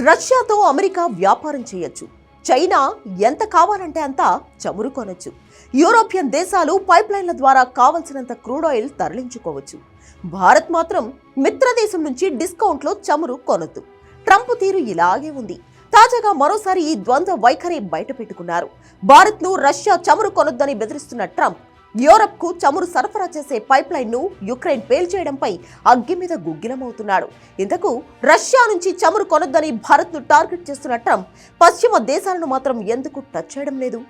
రష్యాతో అమెరికా వ్యాపారం చేయొచ్చు. చైనా ఎంత కావాలంటే అంత చమురు కొనొచ్చు. యూరోపియన్ దేశాలు పైప్లైన్ల ద్వారా కావలసినంత క్రూడ్ ఆయిల్ తరలించుకోవచ్చు. భారత్ మాత్రం మిత్రదేశం నుంచి డిస్కౌంట్లో చమురు కొనొద్దు. ట్రంప్ తీరు ఇలాగే ఉంది. తాజాగా మరోసారి ఈ ద్వంద్వ వైఖరి బయటపెట్టుకున్నారు. భారత్ను రష్యా చమురు కొనొద్దని బెదిరిస్తున్న ట్రంప్ యూరప్కు చమురు సరఫరా చేసే పైప్లైన్ను యుక్రెయిన్ పేల్చేయడంపై అగ్గి మీద గుగ్గిలమవుతున్నాడు. ఇంతకు రష్యా నుంచి చమురు కొనొద్దని భారత్ను టార్గెట్ చేస్తున్న ట్రంప్ పశ్చిమ దేశాలను మాత్రం ఎందుకు టచ్ చేయడం లేదు?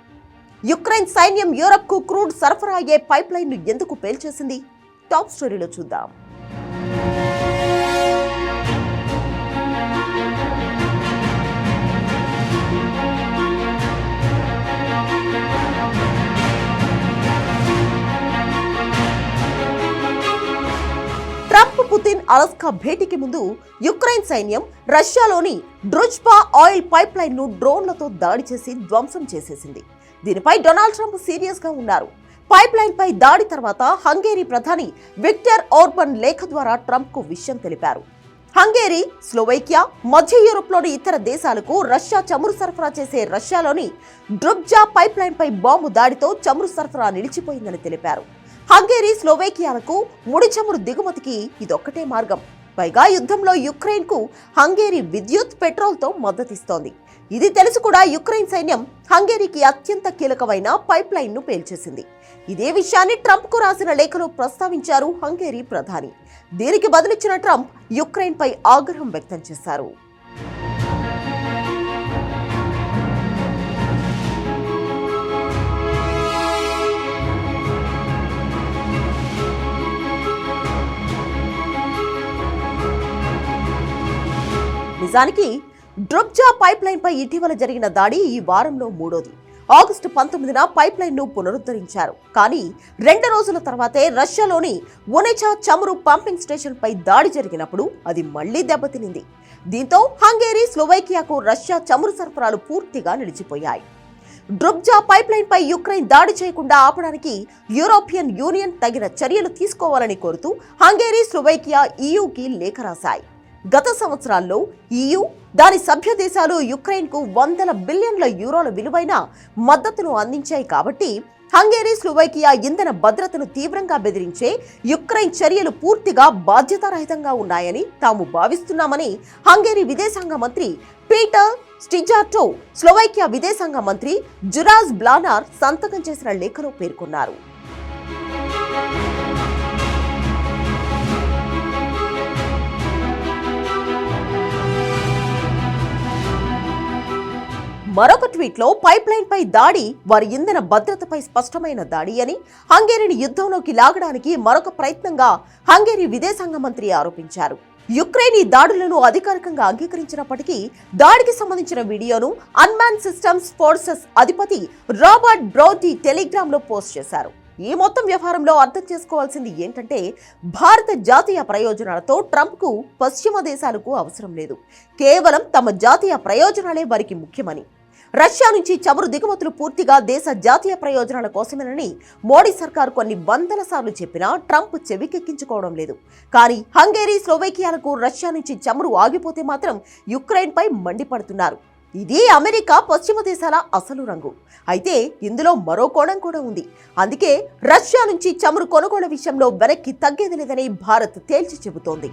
యుక్రెయిన్ సైన్యం యూరప్కు క్రూడ్ సరఫరా అయ్యే పైప్లైన్ను ఎందుకు పేల్చేసింది? టాప్ స్టోరీలో చూద్దాం. ట్రంప్ పుతిన్ అలస్కా భేటీకి ముందు యుక్రెయిన్ సైన్యం రష్యాలోని డ్రుజ్బా ఆయిల్ పైప్ లైన్ ను డ్రోన్లతో దాడి చేసి ధ్వంసం చేసేసింది. దీనిపై డొనాల్డ్ ట్రంప్ సీరియస్ గా ఉన్నారు. పైప్ లైన్ పై దాడి తర్వాత హంగేరీ ప్రధాని విక్టర్ ఓర్బన్ లేఖ ద్వారా ట్రంప్ కు విషయం తెలిపారు. హంగేరీ, స్లోవేకియా, మధ్య యూరోప్లోని ఇతర దేశాలకు రష్యా చమురు సరఫరా చేసే రష్యాలోని డ్రుబ్జా పైప్ లైన్ పై బాంబు దాడితో చమురు సరఫరా నిలిచిపోయిందని తెలిపారు. హంగేరీ, స్లోవేకియాలకు ముడి చమురు దిగుమతికి ఇదొక్కటే మార్గం. పైగా యుద్ధంలో యుక్రెయిన్ కు హంగేరీ విద్యుత్, పెట్రోల్తో మద్దతిస్తోంది. ఇది తెలిసి కూడా యుక్రెయిన్ సైన్యం హంగేరీకి అత్యంత కీలకమైన పైప్ లైన్ ను పేల్చేసింది. ఇదే విషయాన్ని ట్రంప్ కు రాసిన లేఖలో ప్రస్తావించారు హంగేరీ ప్రధాని. దీనికి బదులిచ్చిన ట్రంప్ యుక్రెయిన్ పై ఆగ్రహం వ్యక్తం చేశారు. నిజానికి డ్రుబ్జా పైప్ లైన్ పై ఇటీవల జరిగిన దాడి ఈ వారంలో మూడోది. ఆగస్టు 19న పైప్ లైన్ ను పునరుద్ధరించారు. కానీ 2 రోజుల తర్వాతే రష్యాలోని ఒనెచా చమురు పంపింగ్ స్టేషన్ పై దాడి జరిగినప్పుడు అది మళ్లీ దెబ్బతినింది. దీంతో హంగేరీ, స్లోవేకియాకు రష్యా చమురు సరఫరాలు పూర్తిగా నిలిచిపోయాయి. డ్రుబ్జా పైప్ లైన్ పై యుక్రెయిన్ దాడి చేయకుండా ఆపడానికి యూరోపియన్ యూనియన్ తగిన చర్యలు తీసుకోవాలని కోరుతూ హంగేరీ, స్లోవేకియా ఈయూకి లేఖ రాశాయి. గత సంవత్సరాల్లో ఈయూ, దాని సభ్య దేశాలు యుక్రెయిన్ కు వందల బిలియన్ల యూరోల విలువైన మద్దతును అందించాయి. కాబట్టి హంగేరీ, స్లోవేకియా ఇంధన భద్రతను తీవ్రంగా బెదిరించే యుక్రెయిన్ చర్యలు పూర్తిగా బాధ్యతారహితంగా ఉన్నాయని తాము భావిస్తున్నామని హంగేరీ విదేశాంగ మంత్రి పీటర్ స్టిజార్టో, స్లోవేకియా విదేశాంగ మంత్రి జురాజ్ బ్లానార్ సంతకం చేసిన లేఖలో పేర్కొన్నారు. మరొక ట్వీట్లో పైప్ లైన్ పై దాడి వారి ఇంధన భద్రతపై స్పష్టమైన దాడి అని, హంగేరీని యుద్ధంలోకి లాగడానికి మరొక ప్రయత్నంగా హంగేరీ విదేశాంగ మంత్రి ఆరోపించారు. యుక్రెయిన్ ఈ దాడులను అధికారికంగా అంగీకరించినప్పటికీ దాడికి సంబంధించిన వీడియోను అన్మాన్ సిస్టమ్స్ ఫోర్సెస్ అధిపతి రాబర్ట్ బ్రోడీ టెలిగ్రామ్ లో పోస్ట్ చేశారు. ఈ మొత్తం వ్యవహారంలో అర్థం చేసుకోవాల్సింది ఏంటంటే, భారత జాతీయ ప్రయోజనాలతో ట్రంప్ కు పశ్చిమ దేశాలకు అవసరం లేదు. కేవలం తమ జాతీయ ప్రయోజనాలే వారికి ముఖ్యమని, రష్యా నుంచి చమురు దిగుమతులు పూర్తిగా దేశ జాతీయ ప్రయోజనాల కోసమేనని మోడీ సర్కార్ కొన్ని వందల సార్లు చెప్పినా ట్రంప్ చెవికెక్కించుకోవడం లేదు. కానీ హంగేరీ, స్లోవేకియాలకు రష్యా నుంచి చమురు ఆగిపోతే మాత్రం యుక్రెయిన్ పై మండిపడుతున్నారు. ఇది అమెరికా, పశ్చిమ దేశాల అసలు రంగు. అయితే ఇందులో మరో కోణం కూడా ఉంది. అందుకే రష్యా నుంచి చమురు కొనుగోలు విషయంలో వెనక్కి తగ్గేది లేదని భారత్ తేల్చి చెబుతోంది.